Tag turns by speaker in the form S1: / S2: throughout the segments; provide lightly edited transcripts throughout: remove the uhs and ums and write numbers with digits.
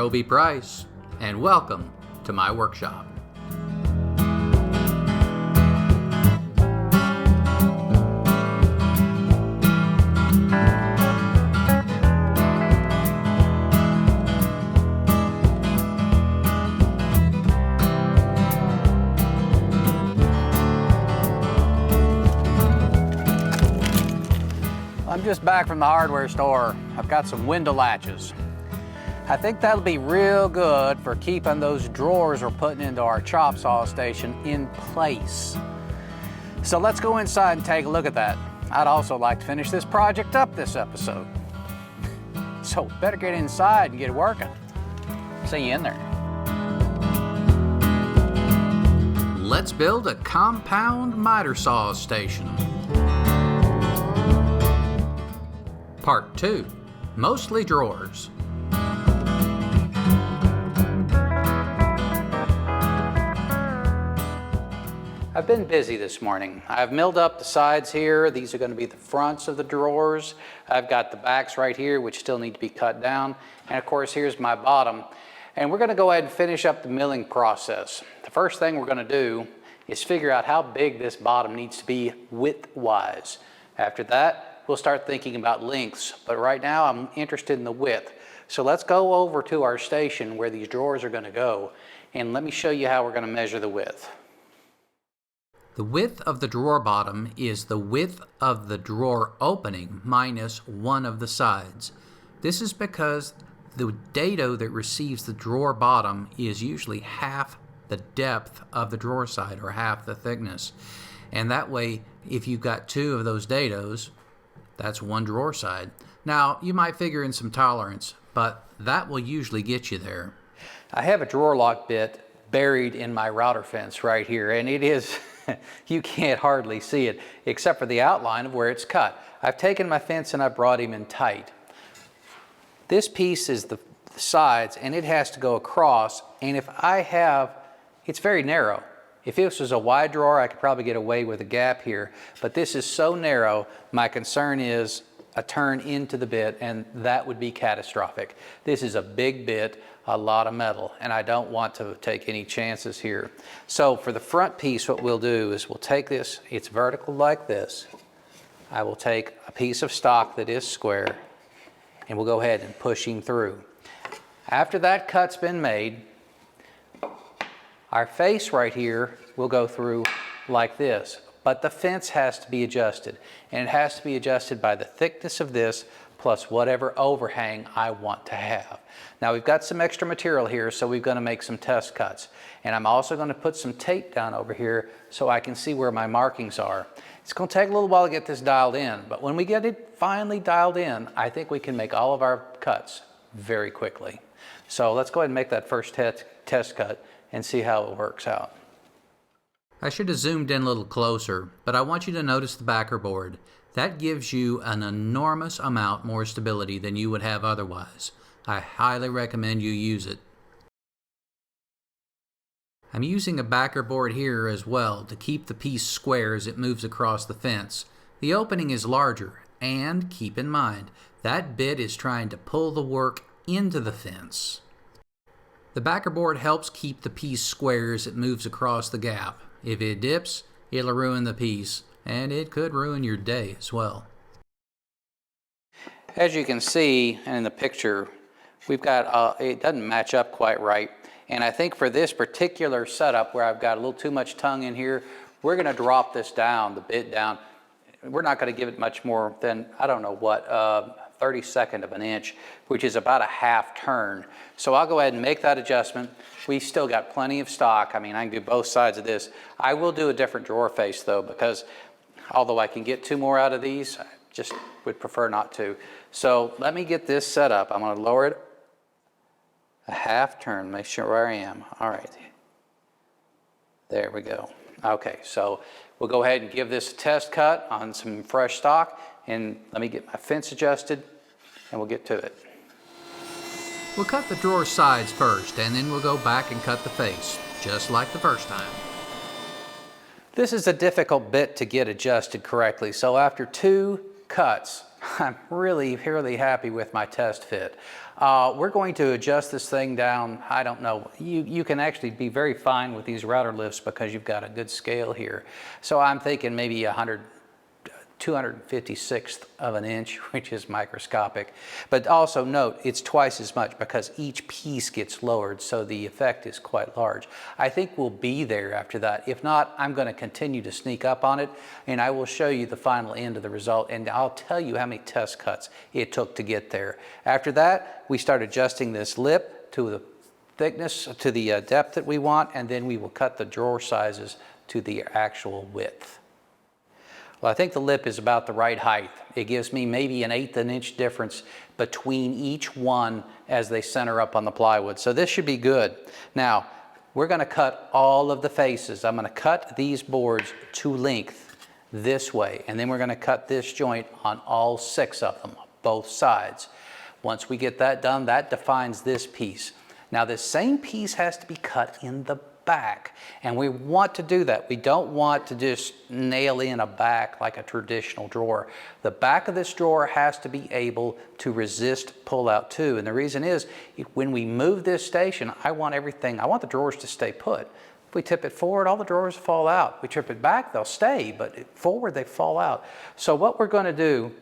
S1: Roby Price, and welcome to my workshop. I'm just back from the hardware store. I've got some window latches. I think that'll be real good for keeping those drawers we're putting into our chop saw station in place. So let's go inside and take a look at that. I'd also like to finish this project up this episode. So better get inside and get working. See you in there. Let's build a compound miter saw station. Part 2, Mostly Drawers. I've been busy this morning. I've milled up the sides here. These are going to be the fronts of the drawers. I've got the backs right here, which still need to be cut down. And of course, here's my bottom. And we're going to go ahead and finish up the milling process. The first thing we're going to do is figure out how big this bottom needs to be width-wise. After that, we'll start thinking about lengths. But right now, I'm interested in the width. So let's go over to our station where these drawers are going to go. And let me show you how we're going to measure the width. The width of the drawer bottom is the width of the drawer opening minus one of the sides. This is because the dado that receives the drawer bottom is usually half the depth of the drawer side, or half the thickness. And that way, if you've got two of those dados, that's one drawer side. Now, you might figure in some tolerance, but that will usually get you there. I have a drawer lock bit buried in my router fence right here, and it is you can't hardly see it except for the outline of where it's cut. I've taken my fence and I brought him in tight. This piece is the sides, and it has to go across, and if I have, it's very narrow. If this was a wide drawer, I could probably get away with a gap here, but this is so narrow, my concern is a turn into the bit, and that would be catastrophic. This is a big bit, a lot of metal, and I don't want to take any chances here. So for the front piece, what we'll do is we'll take this, it's vertical like this. I will take a piece of stock that is square, and we'll go ahead and push him through. After that cut's been made, our face right here will go through like this, but the fence has to be adjusted, and it has to be adjusted by the thickness of this plus whatever overhang I want to have. Now we've got some extra material here, so we're going to make some test cuts, and I'm also going to put some tape down over here so I can see where my markings are. It's going to take a little while to get this dialed in, but when we get it finally dialed in, I think we can make all of our cuts very quickly. So let's go ahead and make that first test cut and see how it works out. I should have zoomed in a little closer, but I want you to notice the backer board. That gives you an enormous amount more stability than you would have otherwise. I highly recommend you use it. I'm using a backer board here as well to keep the piece square as it moves across the fence. The opening is larger, and keep in mind, that bit is trying to pull the work into the fence. The backer board helps keep the piece square as it moves across the gap. If it dips, it'll ruin the piece, and it could ruin your day as well. As you can see in the picture, we've got, it doesn't match up quite right. And I think for this particular setup where I've got a little too much tongue in here, we're going to drop this down, the bit down. We're not going to give it much more than, I don't know what, 32nd of an inch, which is about a half turn. So I'll go ahead and make that adjustment. We still got plenty of stock. I mean, I can do both sides of this. I will do a different drawer face though, because although I can get two more out of these, I just would prefer not to. So let me get this set up. I'm going to lower it a half turn, make sure where I am. All right. There we go. Okay, so we'll go ahead and give this a test cut on some fresh stock, and let me get my fence adjusted, and we'll get to it. We'll cut the drawer sides first, and then we'll go back and cut the face, just like the first time. This is a difficult bit to get adjusted correctly, so after two cuts, I'm really happy with my test fit. We're going to adjust this thing down. I don't know. You can actually be very fine with these router lifts because you've got a good scale here. So I'm thinking maybe 256th of an inch, which is microscopic. But also note, it's twice as much because each piece gets lowered, so the effect is quite large. I think we'll be there after that. If not, I'm going to continue to sneak up on it, and I will show you the final end of the result, and I'll tell you how many test cuts it took to get there. After that, we start adjusting this lip to the thickness, to the depth that we want, and then we will cut the drawer sizes to the actual width. Well, I think the lip is about the right height. It gives me maybe an 1/8 inch difference between each one as they center up on the plywood. So this should be good. Now, we're going to cut all of the faces. I'm going to cut these boards to length this way, and then we're going to cut this joint on all 6 of them, both sides. Once we get that done, that defines this piece. Now, this same piece has to be cut in the back, and we want to do that. We don't want to just nail in a back like a traditional drawer. The back of this drawer has to be able to resist pull-out too, and the reason is when we move this station, I want the drawers to stay put. If we tip it forward, all the drawers fall out. We trip it back, they'll stay, but forward they fall out. So what we're going to do,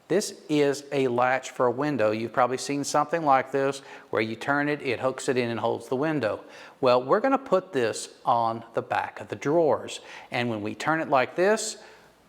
S1: this is a latch for a window. You've probably seen something like this where you turn it, it hooks it in and holds the window. Well, we're going to put this on the back of the drawers. And when we turn it like this,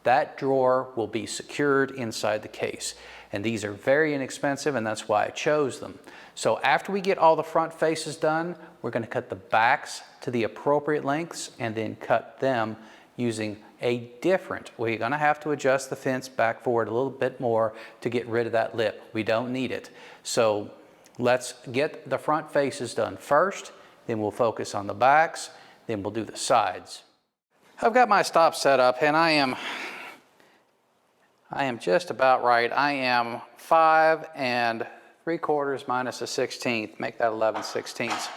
S1: that drawer will be secured inside the case. And these are very inexpensive, and that's why I chose them. So after we get all the front faces done, we're going to cut the backs to the appropriate lengths and then cut them using we're going to have to adjust the fence back forward a little bit more to get rid of that lip. We don't need it. So let's get the front faces done first, then we'll focus on the backs, then we'll do the sides. I've got my stop set up, and I am just about right. I am 5 3/4 minus a 16th, make that 11/16.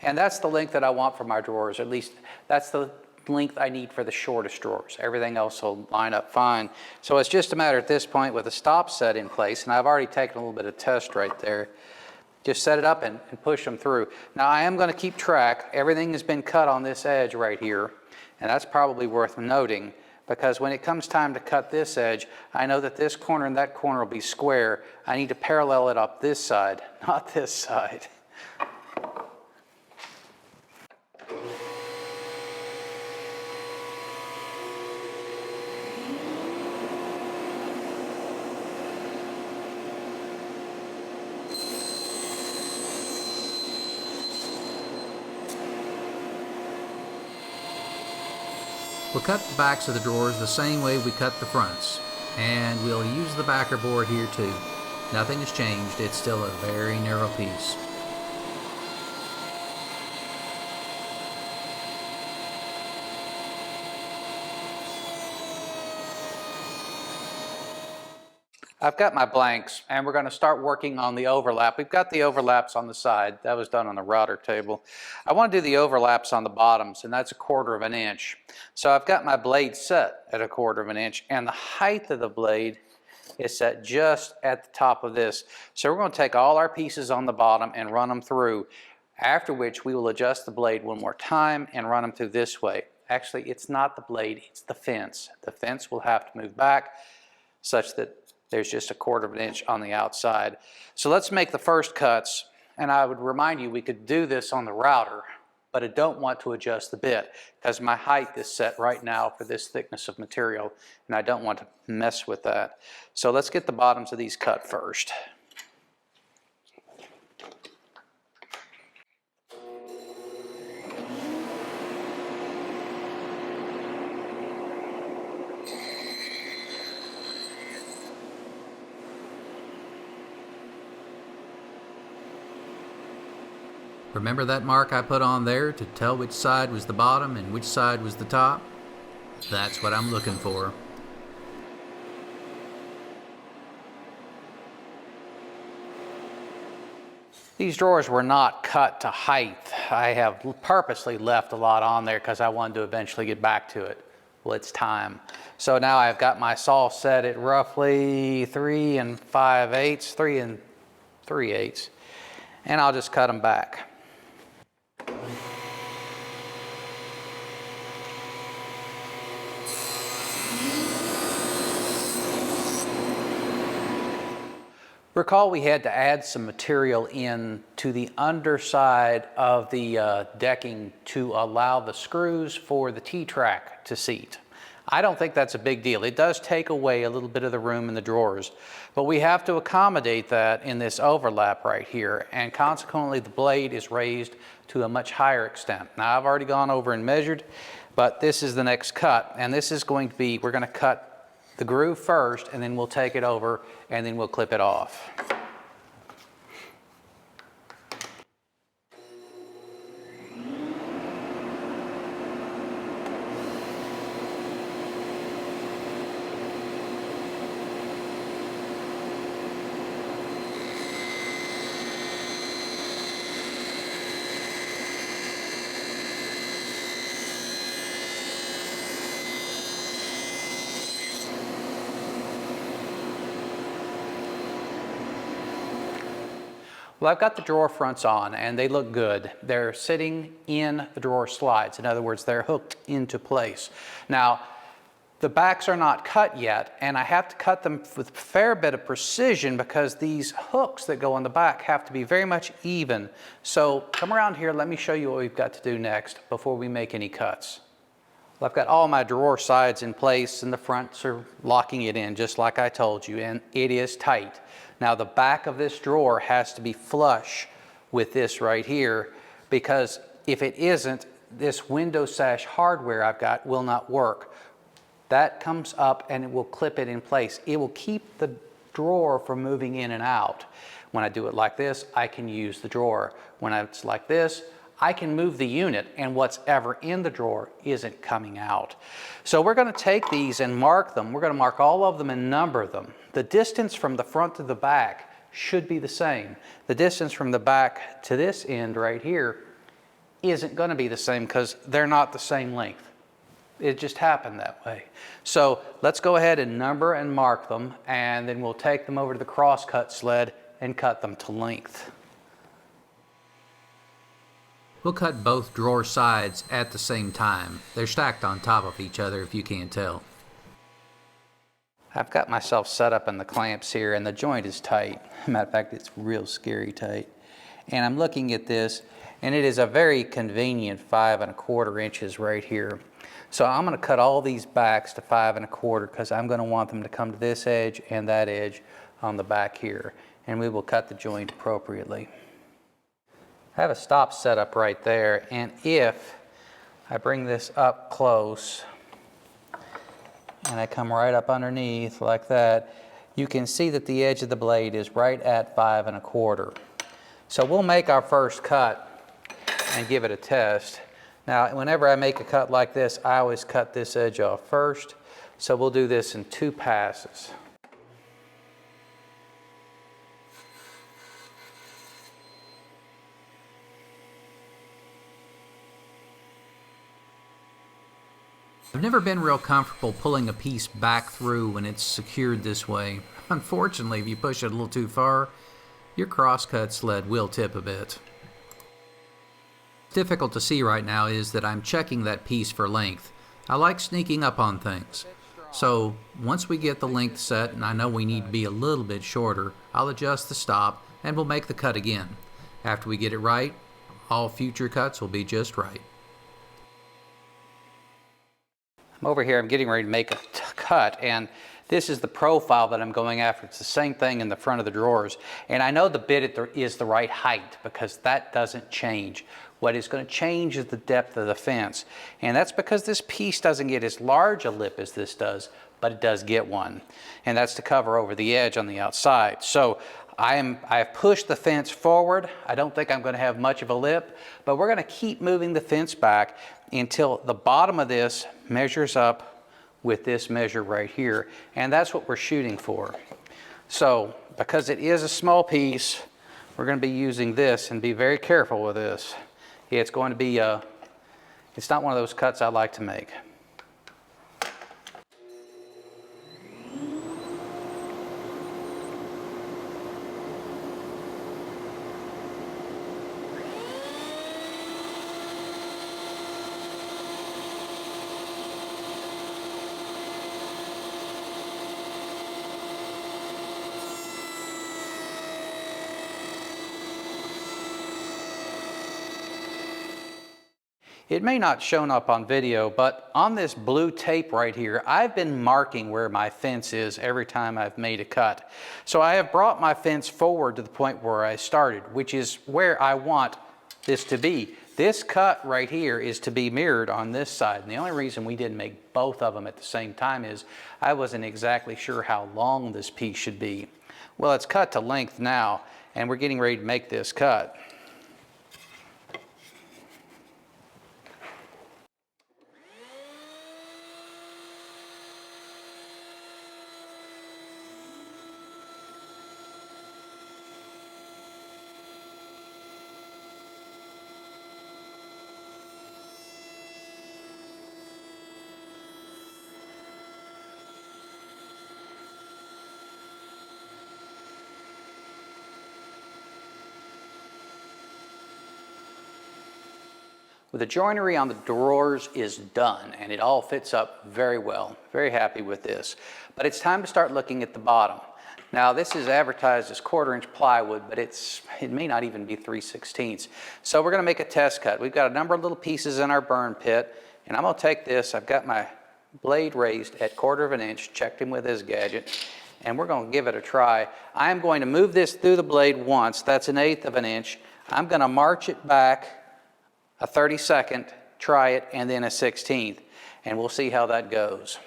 S1: And that's the length that I want for my drawers, at least that's the length I need for the shortest drawers. Everything else will line up fine. So it's just a matter at this point with the stop set in place, and I've already taken a little bit of test right there. Just set it up and push them through. Now I am going to keep track. Everything has been cut on this edge right here, and that's probably worth noting because when it comes time to cut this edge, I know that this corner and that corner will be square. I need to parallel it up this side, not this side. We'll cut the backs of the drawers the same way we cut the fronts, and we'll use the backer board here too. Nothing has changed, it's still a very narrow piece. I've got my blanks, and we're going to start working on the overlap. We've got the overlaps on the side. That was done on the router table. I want to do the overlaps on the bottoms, and that's 1/4 inch. So I've got my blade set at 1/4 inch, and the height of the blade is set just at the top of this. So we're going to take all our pieces on the bottom and run them through, after which we will adjust the blade one more time and run them through this way. Actually, it's not the blade, it's the fence. The fence will have to move back such that there's just 1/4 inch on the outside. So let's make the first cuts, and I would remind you we could do this on the router, but I don't want to adjust the bit because my height is set right now for this thickness of material, and I don't want to mess with that. So let's get the bottoms of these cut first. Remember that mark I put on there to tell which side was the bottom and which side was the top? That's what I'm looking for. These drawers were not cut to height. I have purposely left a lot on there because I wanted to eventually get back to it. Well, it's time. So now I've got my saw set at roughly 3 5/8, 3 3/8, and I'll just cut them back. Recall we had to add some material in to the underside of the decking to allow the screws for the T-track to seat. I don't think that's a big deal. It does take away a little bit of the room in the drawers, but we have to accommodate that in this overlap right here, and consequently the blade is raised to a much higher extent. Now I've already gone over and measured, but this is the next cut, and this is going to be, we're going to cut the groove first, and then we'll take it over, and then we'll clip it off. Well, I've got the drawer fronts on and they look good. They're sitting in the drawer slides. In other words, they're hooked into place. Now, the backs are not cut yet, and I have to cut them with a fair bit of precision because these hooks that go on the back have to be very much even. So come around here, let me show you what we've got to do next before we make any cuts. Well, I've got all my drawer sides in place and the fronts are locking it in just like I told you, and it is tight. Now the back of this drawer has to be flush with this right here, because if it isn't, this window sash hardware I've got will not work. That comes up and it will clip it in place. It will keep the drawer from moving in and out. When I do it like this, I can use the drawer. When it's like this, I can move the unit and what's ever in the drawer isn't coming out. So we're going to take these and mark them. We're going to mark all of them and number them. The distance from the front to the back should be the same. The distance from the back to this end right here isn't going to be the same because they're not the same length. It just happened that way. So let's go ahead and number and mark them, and then we'll take them over to the crosscut sled and cut them to length. We'll cut both drawer sides at the same time. They're stacked on top of each other if you can't tell. I've got myself set up in the clamps here and the joint is tight. Matter of fact, it's real scary tight. And I'm looking at this, and it is a very convenient 5 1/4 inches right here. So I'm going to cut all these backs to 5 1/4 because I'm going to want them to come to this edge and that edge on the back here. And we will cut the joint appropriately. I have a stop set up right there, and if I bring this up close and I come right up underneath like that, you can see that the edge of the blade is right at 5 1/4. So we'll make our first cut and give it a test. Now, whenever I make a cut like this, I always cut this edge off first. So we'll do this in 2 passes. I've never been real comfortable pulling a piece back through when it's secured this way. Unfortunately, if you push it a little too far, your crosscut sled will tip a bit. What's difficult to see right now is that I'm checking that piece for length. I like sneaking up on things. So once we get the length set and I know we need to be a little bit shorter, I'll adjust the stop and we'll make the cut again. After we get it right, all future cuts will be just right. I'm over here, I'm getting ready to make a cut, and this is the profile that I'm going after. It's the same thing in the front of the drawers. And I know the bit is the right height because that doesn't change. What is going to change is the depth of the fence. And that's because this piece doesn't get as large a lip as this does, but it does get one. And that's to cover over the edge on the outside. So I've pushed the fence forward. I don't think I'm going to have much of a lip, but we're going to keep moving the fence back until the bottom of this measures up with this measure right here. And that's what we're shooting for. So because it is a small piece, we're going to be using this, and be very careful with this. It's going to be, it's not one of those cuts I like to make. It may not shown up on video, but on this blue tape right here, I've been marking where my fence is every time I've made a cut. So I have brought my fence forward to the point where I started, which is where I want this to be. This cut right here is to be mirrored on this side. And the only reason we didn't make both of them at the same time is I wasn't exactly sure how long this piece should be. Well, it's cut to length now, and we're getting ready to make this cut. Well, the joinery on the drawers is done and it all fits up very well. Very happy with this. But it's time to start looking at the bottom. Now this is advertised as 1/4 inch plywood, but it may not even be 3/16. So we're going to make a test cut. We've got a number of little pieces in our burn pit, and I'm going to take this. I've got my blade raised at 1/4 inch, checked him with his gadget, and we're going to give it a try. I'm going to move this through the blade once. That's 1/8 inch. I'm going to march it back a 32nd, try it, and then a 16th, and we'll see how that goes.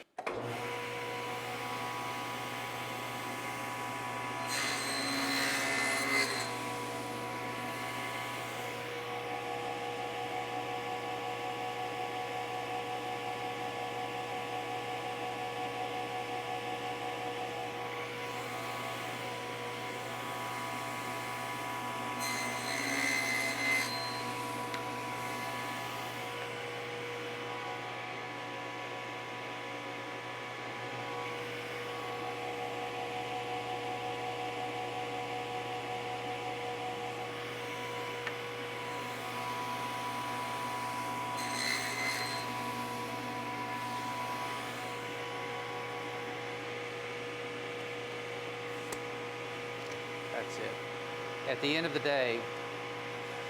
S1: That's it. At the end of the day,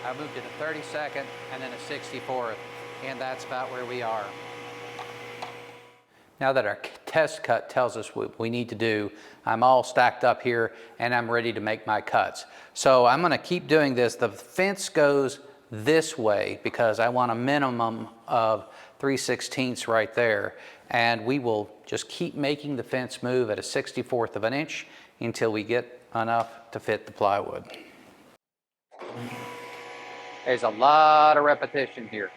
S1: I moved it a 32nd and then a 64th, and that's about where we are. Now that our test cut tells us what we need to do, I'm all stacked up here and I'm ready to make my cuts. So I'm going to keep doing this. The fence goes this way because I want a minimum of 3/16 right there, and we will just keep making the fence move at a 1/64 inch until we get enough to fit the plywood. There's a lot of repetition here.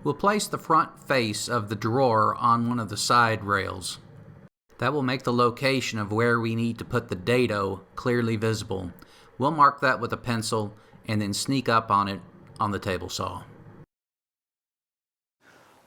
S1: We'll place the front face of the drawer on one of the side rails. That will make the location of where we need to put the dado clearly visible. We'll mark that with a pencil and then sneak up on it on the table saw.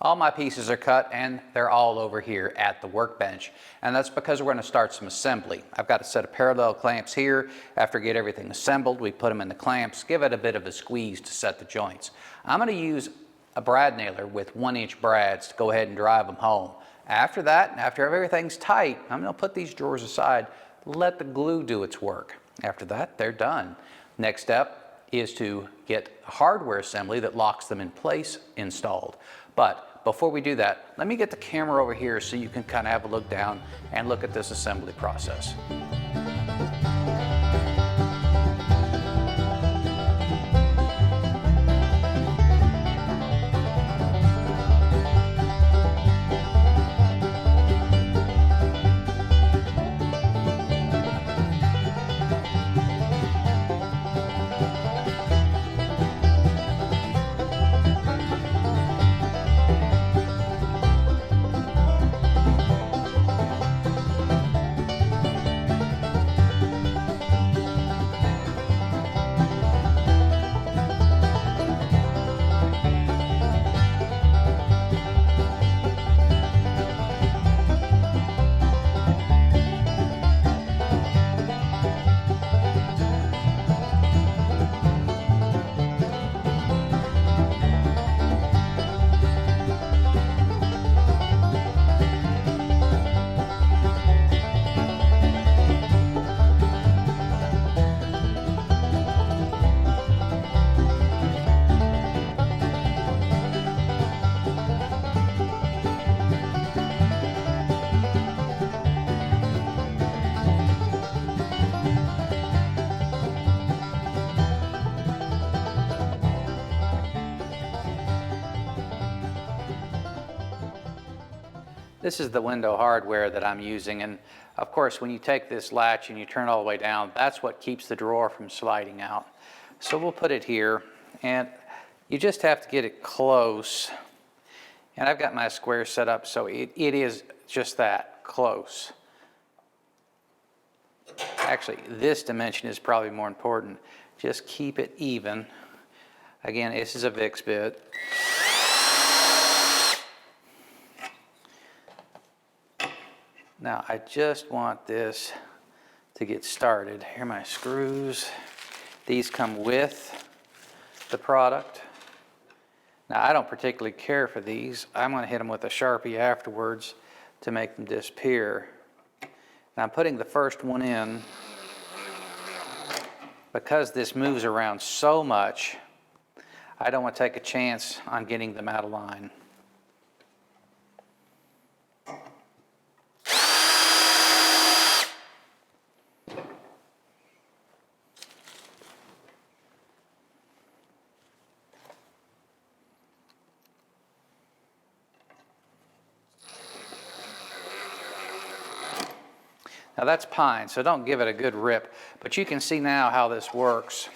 S1: All my pieces are cut and they're all over here at the workbench, and that's because we're going to start some assembly. I've got a set of parallel clamps here. After I get everything assembled, we put them in the clamps, give it a bit of a squeeze to set the joints. I'm going to use a brad nailer with 1-inch brads to go ahead and drive them home. After that, after everything's tight, I'm going to put these drawers aside, let the glue do its work. After that, they're done. Next step is to get a hardware assembly that locks them in place installed. But before we do that, let me get the camera over here so you can kind of have a look down and look at this assembly process. This is the window hardware that I'm using, and of course when you take this latch and you turn it all the way down, that's what keeps the drawer from sliding out. So we'll put it here, and you just have to get it close. And I've got my square set up so it is just that, close. Actually, this dimension is probably more important. Just keep it even. Again, this is a Vicks bit. Now, I just want this to get started. Here are my screws. These come with the product. Now, I don't particularly care for these. I'm going to hit them with a Sharpie afterwards to make them disappear. Now, I'm putting the first one in because this moves around so much. I don't want to take a chance on getting them out of line. Now that's pine, so don't give it a good rip, but you can see now how this works.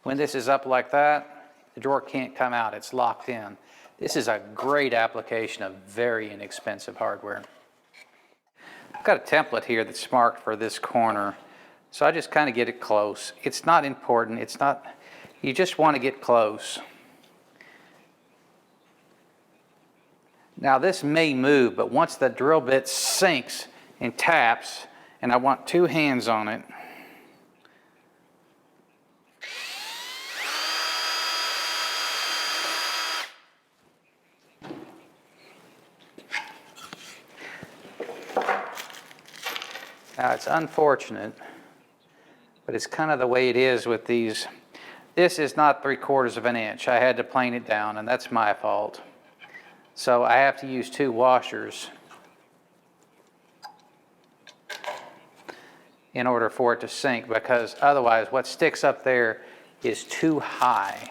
S1: When this is up like that, the drawer can't come out, it's locked in. This is a great application of very inexpensive hardware. I've got a template here that's marked for this corner, so I just kind of get it close. It's not important, you just want to get close. Now this may move, but once the drill bit sinks and taps, and I want two hands on it, now it's unfortunate, but it's kind of the way it is with these. This is not 3/4 of an inch. I had to plane it down, and that's my fault. So I have to use two washers in order for it to sink, because otherwise what sticks up there is too high.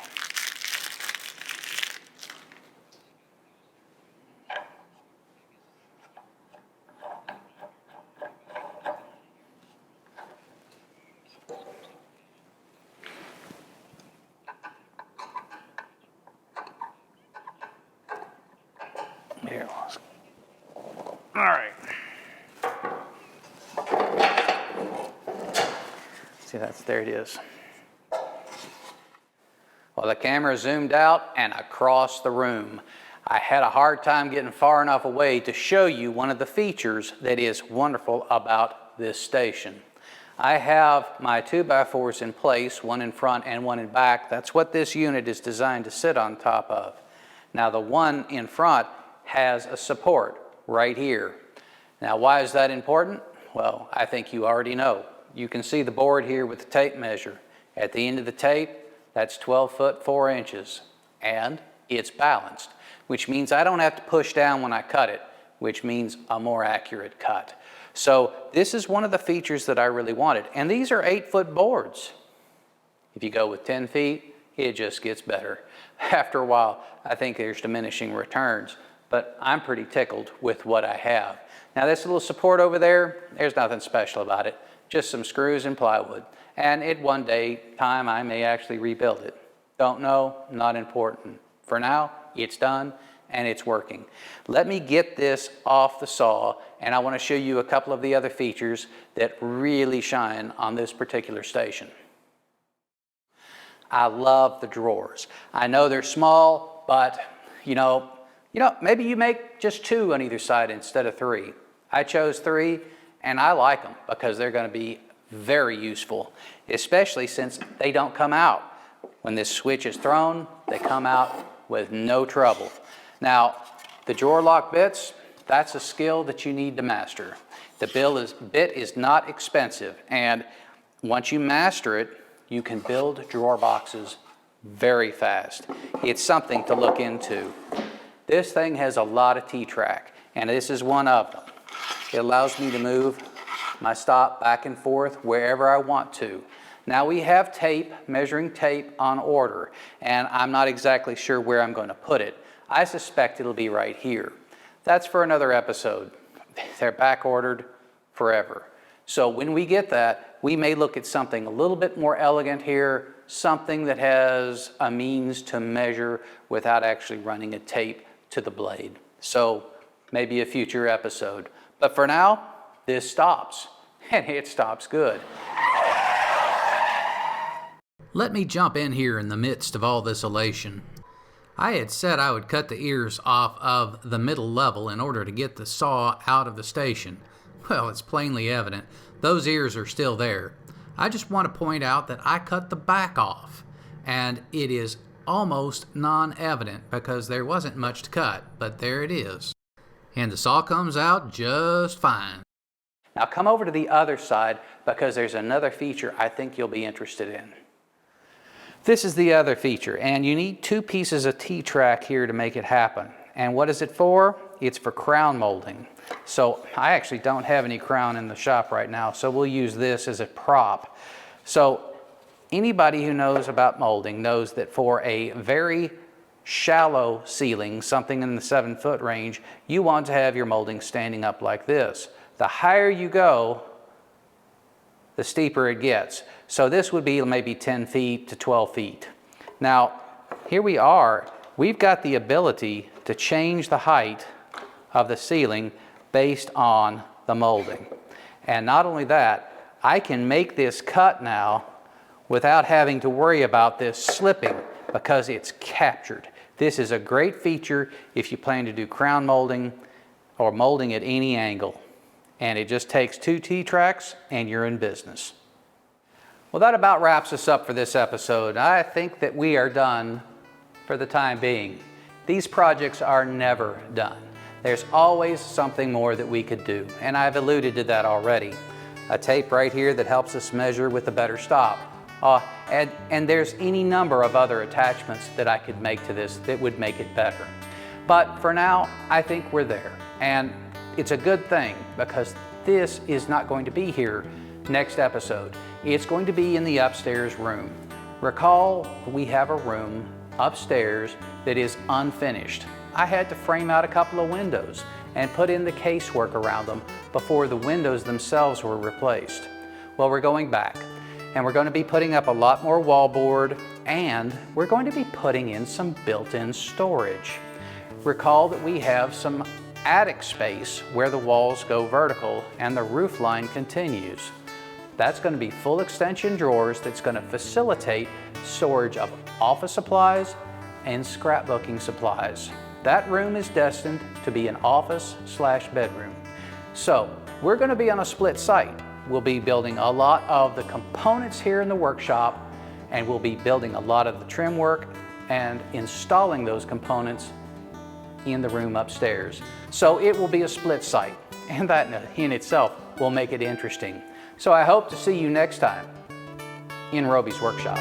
S1: There it was. All right. See, there it is. Well, the camera zoomed out and across the room. I had a hard time getting far enough away to show you one of the features that is wonderful about this station. I have my 2x4s in place, one in front and one in back. That's what this unit is designed to sit on top of. Now, the one in front has a support right here. Now, why is that important? Well, I think you already know. You can see the board here with the tape measure. At the end of the tape, that's 12 foot 4 inches, and it's balanced, which means I don't have to push down when I cut it, which means a more accurate cut. So this is one of the features that I really wanted, and these are 8-foot boards. If you go with 10 feet, it just gets better. After a while, I think there's diminishing returns, but I'm pretty tickled with what I have. Now this little support over there, there's nothing special about it. Just some screws and plywood. And at one day time, I may actually rebuild it. Don't know, not important. For now, it's done and it's working. Let me get this off the saw, and I want to show you a couple of the other features that really shine on this particular station. I love the drawers. I know they're small, but maybe you make just 2 on either side instead of 3. I chose 3. And I like them because they're going to be very useful, especially since they don't come out. When this switch is thrown, they come out with no trouble. Now, the drawer lock bits, that's a skill that you need to master. The bit is not expensive, and once you master it, you can build drawer boxes very fast. It's something to look into. This thing has a lot of T-track, and this is one of them. It allows me to move my stop back and forth wherever I want to. Now we have tape, measuring tape on order, and I'm not exactly sure where I'm going to put it. I suspect it'll be right here. That's for another episode. They're back ordered forever. So when we get that, we may look at something a little bit more elegant here, something that has a means to measure without actually running a tape to the blade. So maybe a future episode. But for now, this stops, and it stops good. Let me jump in here in the midst of all this elation. I had said I would cut the ears off of the middle level in order to get the saw out of the station. Well, it's plainly evident. Those ears are still there. I just want to point out that I cut the back off, and it is almost non-evident because there wasn't much to cut, but there it is. And the saw comes out just fine. Now come over to the other side because there's another feature I think you'll be interested in. This is the other feature, and you need 2 pieces of T-track here to make it happen. And what is it for? It's for crown molding. So I actually don't have any crown in the shop right now, so we'll use this as a prop. So anybody who knows about molding knows that for a very shallow ceiling, something in the 7-foot range, you want to have your molding standing up like this. The higher you go, the steeper it gets. So this would be maybe 10 feet to 12 feet. Now, here we are. We've got the ability to change the height of the ceiling based on the molding. And not only that, I can make this cut now without having to worry about this slipping because it's captured. This is a great feature if you plan to do crown molding or molding at any angle. And it just takes 2 T-tracks and you're in business. Well, that about wraps us up for this episode. I think that we are done for the time being. These projects are never done. There's always something more that we could do, and I've alluded to that already. A tape right here that helps us measure with a better stop. And there's any number of other attachments that I could make to this that would make it better. But for now, I think we're there. And it's a good thing because this is not going to be here next episode. It's going to be in the upstairs room. Recall, we have a room upstairs that is unfinished. I had to frame out a couple of windows and put in the casework around them before the windows themselves were replaced. Well, we're going back and we're going to be putting up a lot more wallboard, and we're going to be putting in some built-in storage. Recall that we have some attic space where the walls go vertical and the roof line continues. That's going to be full extension drawers that's going to facilitate storage of office supplies and scrapbooking supplies. That room is destined to be an office/bedroom. So we're going to be on a split site. We'll be building a lot of the components here in the workshop, and we'll be building a lot of the trim work and installing those components in the room upstairs. So it will be a split site, and that in itself will make it interesting. So I hope to see you next time in Roby's workshop.